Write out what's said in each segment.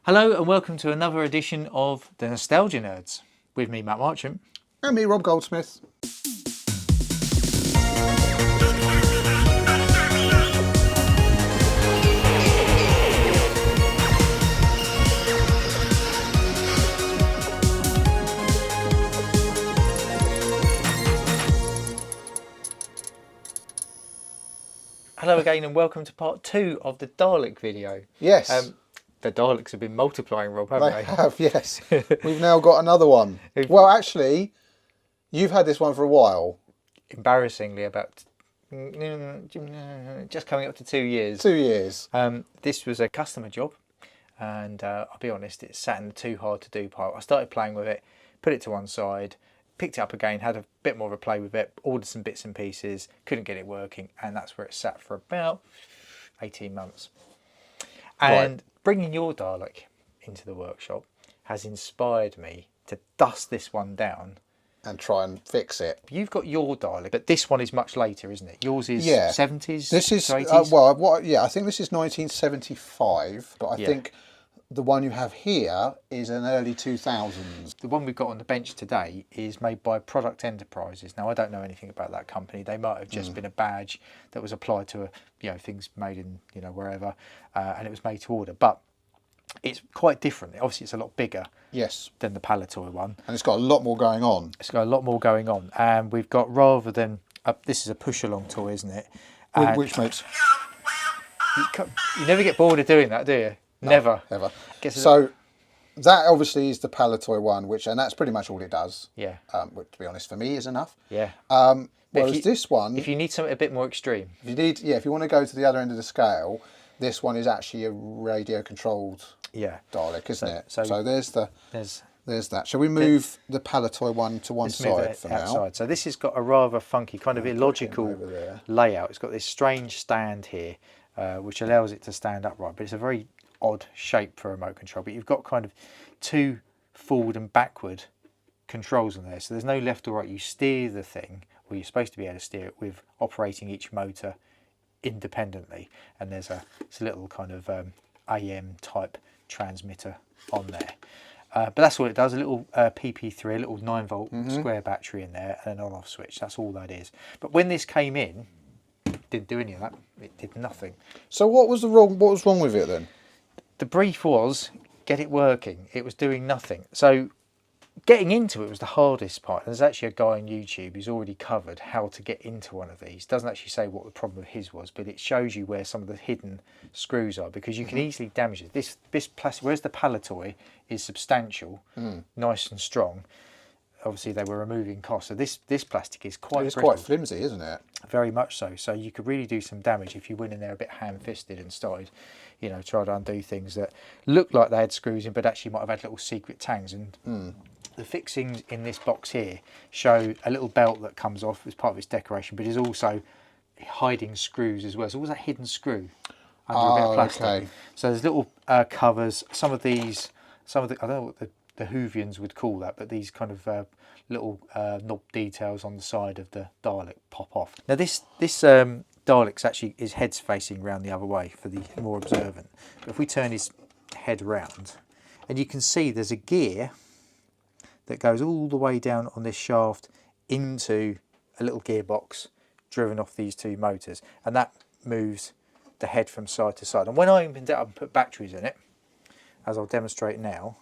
Hello and welcome to another edition of The Nostalgia Nerds with me, Matt Marchant. And me, Rob Goldsmith. Hello again and welcome to part 2 of the Dalek video. Yes. The Daleks have been multiplying, Rob, haven't They they? have, yes. We've now got another one. Well, actually, you've had this one for a while. Embarrassingly, about just coming up to 2 years. 2 years. This was a customer job, and I'll be honest, it sat in the too hard to do pile. I started playing with it, put it to one side, picked it up again, had a bit more of a play with it, ordered some bits and pieces, couldn't get it working, and that's where it sat for about 18 months. And bringing your Dalek into the workshop has inspired me to dust this one down and try and fix it. You've got your Dalek, but this one is much later, isn't it? Yours is 70s, this is, 80s? I think this is 1975, but I think the one you have here is an early 2000s. The one we've got on the bench today is made by Product Enterprises. Now, I don't know anything about that company. They might have just been a badge that was applied to, things made in, wherever, and it was made to order. But it's quite different. Obviously, it's a lot bigger than the Palatoy one. And it's got a lot more going on. It's got a lot more going on. And we've got, rather than, this is a push-along toy, isn't it? Which makes... You never get bored of doing that, do you? No, never. Never. So that obviously is the Palatoy one, and that's pretty much all it does. Yeah. Which, to be honest, for me is enough. Yeah. Whereas this one... If you need something a bit more extreme. If you want to go to the other end of the scale, this one is actually a radio-controlled Dalek, isn't it? So there's that. Shall we move the Palatoy one to one side for now? So this has got a rather funky, kind of illogical layout. It's got this strange stand here, which allows it to stand upright, but it's a very odd shape for a remote control. But you've got kind of two forward and backward controls on there. So there's no left or right. You steer the thing, or you're supposed to be able to steer it with operating each motor independently. And there's a little kind of AM type transmitter on there. But that's all it does, a little PP3, a little 9-volt square battery in there, and an on-off switch. That's all that is. But when this came in, it didn't do any of that. It did nothing. So what was wrong with it then? The brief was, get it working. It was doing nothing. So getting into it was the hardest part. There's actually a guy on YouTube who's already covered how to get into one of these. Doesn't actually say what the problem of his was, but it shows you where some of the hidden screws are, because you can easily damage it. This plastic, whereas the Palatoy is substantial, nice and strong. Obviously, they were removing costs. So this plastic is quite brittle. Quite flimsy, isn't it? Very much so. So you could really do some damage if you went in there a bit ham-fisted and started, try to undo things that looked like they had screws in, but actually might have had little secret tangs. And the fixings in this box here show a little belt that comes off as part of its decoration, but is also hiding screws as well. So what was that hidden screw under a bit of plastic? Okay. So there's little covers. Some of the I don't know what the Whovians would call that, but these kind of little knob details on the side of the Dalek pop off. Now this Dalek's actually, his head's facing round the other way for the more observant. But if we turn his head round, and you can see there's a gear that goes all the way down on this shaft into a little gearbox driven off these two motors, and that moves the head from side to side. And when I opened it up and put batteries in it, as I'll demonstrate now,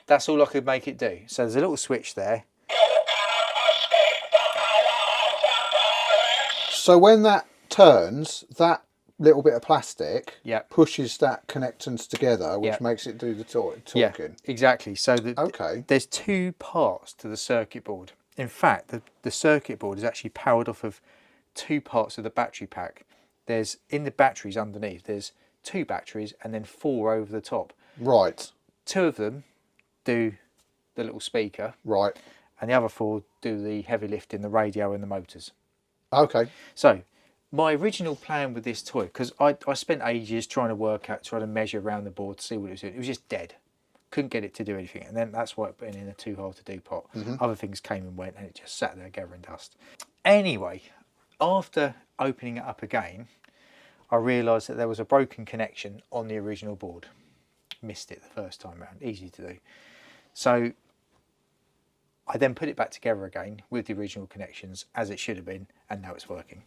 that's all I could make it do. So there's a little switch there. So when that turns, that little bit of plastic pushes that connectance together, which makes it do the talking. Yeah, exactly. So there's two parts to the circuit board. In fact, the circuit board is actually powered off of two parts of the battery pack. There's, in the batteries underneath, there's 2 batteries and then 4 over the top. Right. 2 of them do the little speaker. Right. And the other 4 do the heavy lifting, the radio and the motors. Okay. So my original plan with this toy, because I spent ages trying to measure around the board to see what it was doing. It was just dead. Couldn't get it to do anything. And then that's why it went in a too hard to do pot. Other things came and went and it just sat there gathering dust. Anyway, after opening it up again, I realised that there was a broken connection on the original board. Missed it the first time round, easy to do. So I then put it back together again with the original connections as it should have been, and now it's working.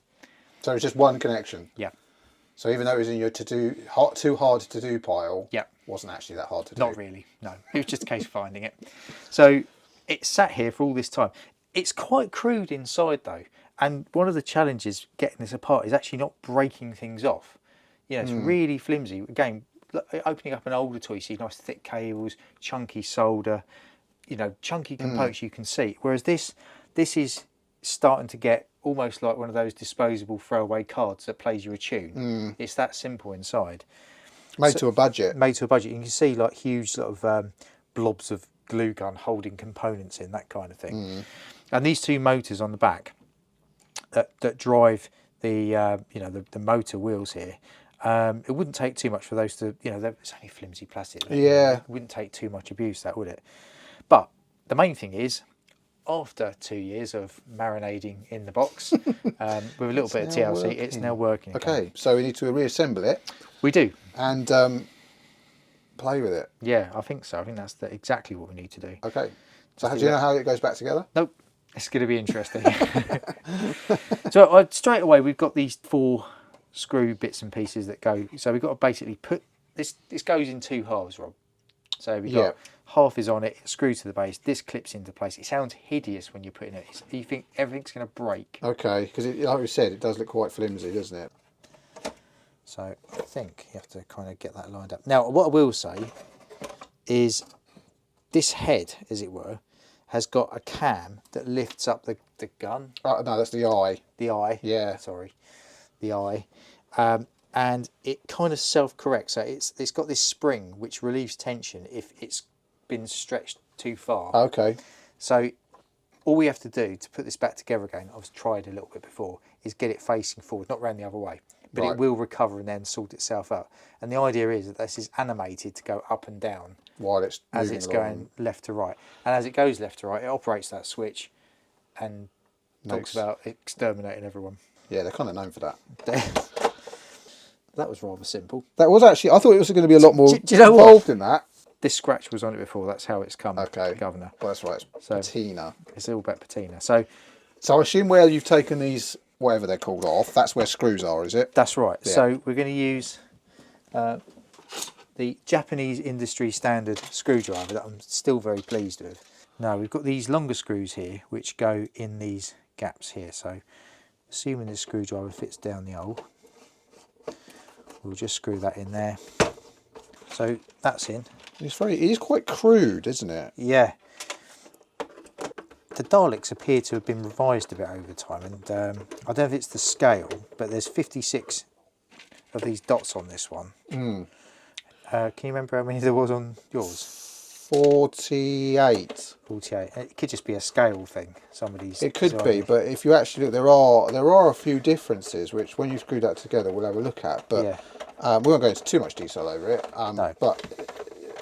So it's just one connection? Yeah. So even though it was in your too hard to do pile, yeah, wasn't actually that hard to do? Not really, no. It was just a case of finding it. So it sat here for all this time. It's quite crude inside though, and one of the challenges getting this apart is actually not breaking things off. You know, it's really flimsy. Again, opening up an older toy, you see nice thick cables, chunky solder, you know, chunky components you can see. Whereas this is starting to get almost like one of those disposable throwaway cards that plays you a tune. It's that simple inside. Made to a budget. Made to a budget. You can see like huge sort of blobs of glue gun holding components in, that kind of thing. And these two motors on the back that drive the you know, the motor wheels here. It wouldn't take too much for those to, you know, it's only flimsy plastic. Yeah. It wouldn't take too much abuse, that would it? But the main thing is, after 2 years of marinating in the box with a little bit of TLC, it's now working. Okay, so we need to reassemble it. We do. And play with it. Yeah, I think so. I think that's exactly what we need to do. Okay. So do you know how it goes back together? Nope. It's going to be interesting. So straight away, we've got these 4 screw bits and pieces that go. So we've got to basically put this goes in 2 halves, Rob. So we've got half is on it, screws to the base, this clips into place. It sounds hideous when you're putting it. You think everything's going to break. Okay, because like we said, it does look quite flimsy, doesn't it? So I think you have to kind of get that lined up. Now, what I will say is this head, as it were, has got a cam that lifts up the gun. Oh, no, that's the eye. The eye. Yeah. Sorry. The eye. And it kind of self-corrects. So it's got this spring which relieves tension if it's been stretched too far. Okay. So all we have to do to put this back together again, I've tried a little bit before, is get it facing forward, not round the other way. But it will recover and then sort itself out. And the idea is that this is animated to go up and down while it's as it's going left to right. And as it goes left to right, it operates that switch and talks about exterminating everyone. Yeah, they're kind of known for that. That was rather simple. That was actually, I thought it was going to be a lot more do you know involved in that. This scratch was on it before, that's how it's come, okay. Governor. Well, that's right, it's patina. It's all about patina. So I assume where you've taken these, whatever they're called, off, that's where screws are, is it? That's right. Yeah. So we're going to use the Japanese industry standard screwdriver that I'm still very pleased with. Now we've got these longer screws here which go in these gaps here. So assuming the screwdriver fits down the hole, we'll just screw that in there. So that's in. It is quite crude, isn't it? Yeah. The Daleks appear to have been revised a bit over time, and I don't know if it's the scale, but there's 56 of these dots on this one. Can you remember how many there was on yours? 48. 48. It could just be a scale thing. It could be, but if you actually look, there are a few differences which, when you screw that together, we'll have a look at. But we won't go into too much detail over it. No. But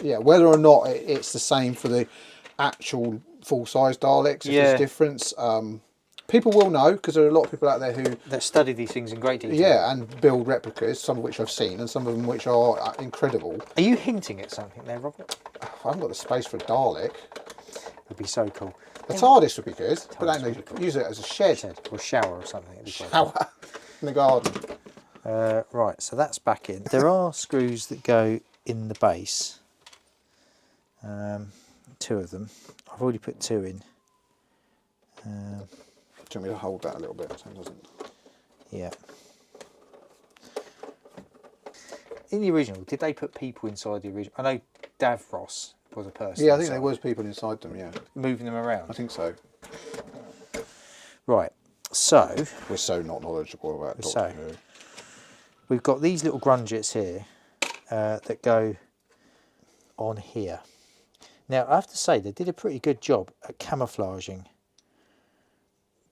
yeah, whether or not it's the same for the actual full-size Daleks, if there's a difference, people will know, because there are a lot of people out there that study these things in great detail. Yeah, and build replicas, some of which I've seen, and some of them which are incredible. Are you hinting at something there, Robert? I haven't got the space for a Dalek. Would be so cool. The TARDIS would be good, but don't cool. Use it as a shed. Or shower or something. Shower in the garden. Right, so that's back in. There are screws that go in the base. 2 of them. I've already put 2 in. Do you want me to hold that a little bit so it doesn't? Yeah. In the original, did they put people inside the original? I know Davros was a person. Yeah, I think there was people inside them, yeah. Moving them around? I think so. Right, so... We're so not knowledgeable about Doctor Who. We've got these little grungets here that go on here. Now, I have to say, they did a pretty good job at camouflaging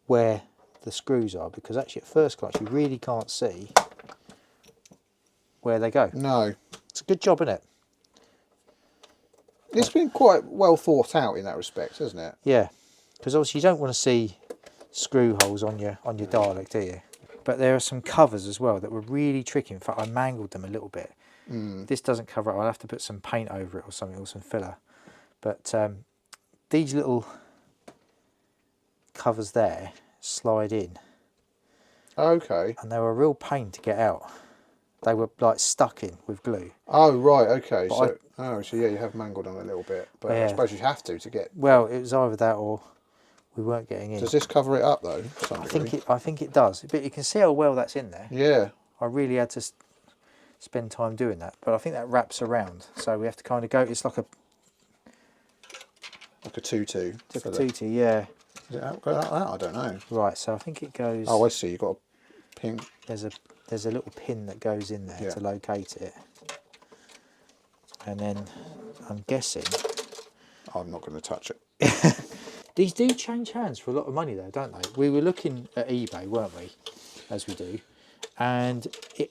where the screws are, because actually at first glance you really can't see where they go. No. It's a good job, isn't it? It's been quite well thought out in that respect, hasn't it? Yeah, because obviously you don't want to see screw holes on your Dalek, do you? But there are some covers as well that were really tricky. In fact, I mangled them a little bit. This doesn't cover it. I'll have to put some paint over it or something, or some filler. But these little covers there slide in. Okay. And they were a real pain to get out. They were like stuck in with glue. Oh, right, okay. So yeah, you have mangled them a little bit. But yeah. I suppose you have to get... Well, it was either that or we weren't getting in. Does this cover it up, though? I think it does. But you can see how well that's in there. Yeah. I really had to spend time doing that. But I think that wraps around. So we have to kind of go... It's like a... Like a tutu. Like a tutu, yeah. Does it go like that? I don't know. Right, so I think it goes... Oh, I see. You've got a pin. There's a little pin that goes in there to locate it. And then I'm guessing... I'm not going to touch it. These do change hands for a lot of money though, don't they? We were looking at eBay, weren't we? As we do. And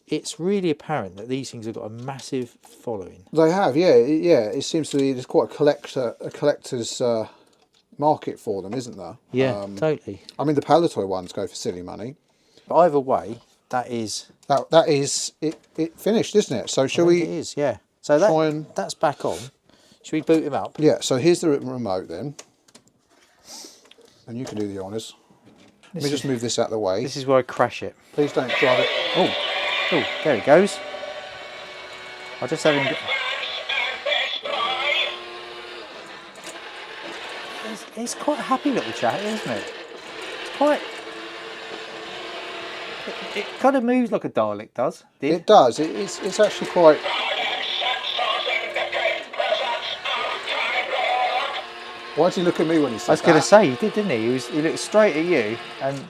it's really apparent that these things have got a massive following. They have, yeah. It seems to be there's quite a collector's market for them, isn't there? Yeah, totally. I mean, the Palatoy ones go for silly money. But either way, that is it finished, isn't it? So shall we? It is, yeah. So that's back on. Should we boot him up? Yeah. So here's the remote then, and you can do the honours. Let me just move this out of the way. This is where I crash it. Please don't drive it. Oh, there he goes. I'll just have him. It's quite a happy little chat, isn't it? It's quite. It kind of moves like a Dalek does. It does. It's actually quite. Why did he look at me when he said that? I was going to say, he did, didn't he? He looked straight at you and...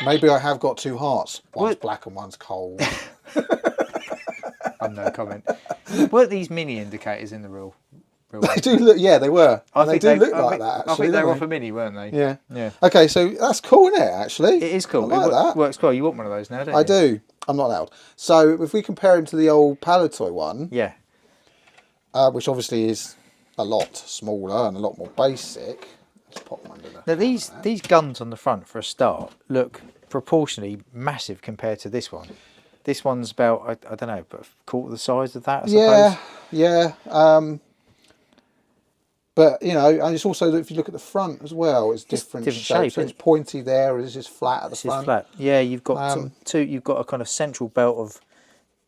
Maybe I have got two hearts. One's black and one's cold. I'm no comment. Weren't these mini indicators in the real They do look, yeah, they were. They do look like that, actually. I think they were off a mini, weren't they? Yeah. Yeah. Okay, so that's cool, isn't it, actually? It is cool. I like that. It works well. You want one of those now, don't you? I do. I'm not allowed. So if we compare him to the old Palatoy one, yeah, which obviously is a lot smaller and a lot more basic. Let's pop them under there. Now these guns on the front, for a start, look proportionally massive compared to this one. This one's about, I don't know, but a quarter the size of that, I suppose. Yeah. But, you know, and it's also, if you look at the front as well, it's different shape. So it's pointy there, it's just flat at the front. It's flat. Yeah, you've got you've got a kind of central belt of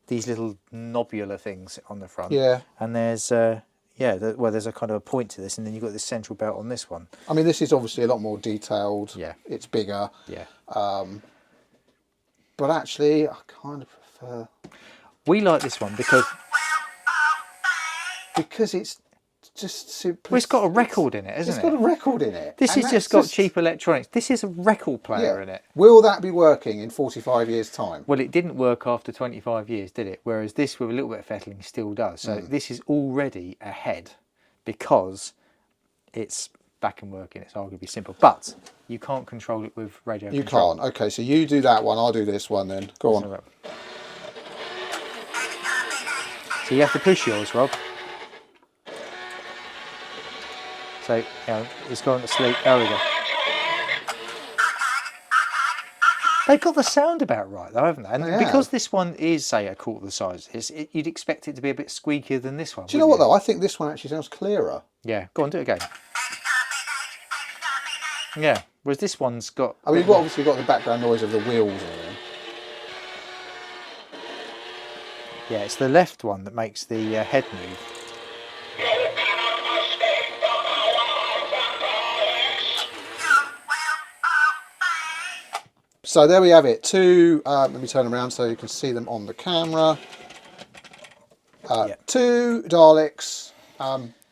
these little nobular things on the front. Yeah. And there's, there's a kind of a point to this, and then you've got this central belt on this one. I mean, this is obviously a lot more detailed. Yeah. It's bigger. Yeah. But actually, I kind of prefer... We like this one because it's just super... Well, it's got a record in it, hasn't it? It's got a record in it. This has just got cheap electronics. This is a record player in it. Will that be working in 45 years' time? Well, it didn't work after 25 years, did it? Whereas this, with a little bit of fettling, still does. So this is already ahead because it's back and working. It's arguably simple. But you can't control it with radio control. You can't. Okay, so you do that one, I'll do this one then. Go on. So you have to push yours, Rob. So, it's gone to sleep. There we go. They've got the sound about right, though, haven't they? And because this one is, say, a quarter the size, you'd expect it to be a bit squeakier than this one. Do you know what, though? I think this one actually sounds clearer. Yeah. Go on, do it again. Yeah. Whereas this one's got... I mean, you've obviously got the background noise of the wheels and everything. Yeah, it's the left one that makes the head move. So there we have it. Two, let me turn around so you can see them on the camera. Two Daleks,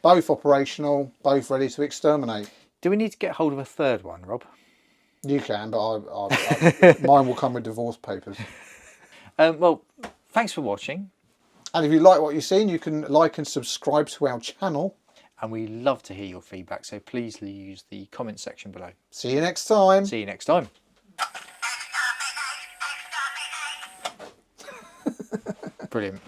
both operational, both ready to exterminate. Do we need to get hold of a third one, Rob? You can, but mine will come with divorce papers. Well, thanks for watching. And if you like what you've seen, you can like and subscribe to our channel. And we love to hear your feedback, so please use the comment section below. See you next time. See you next time. Brilliant.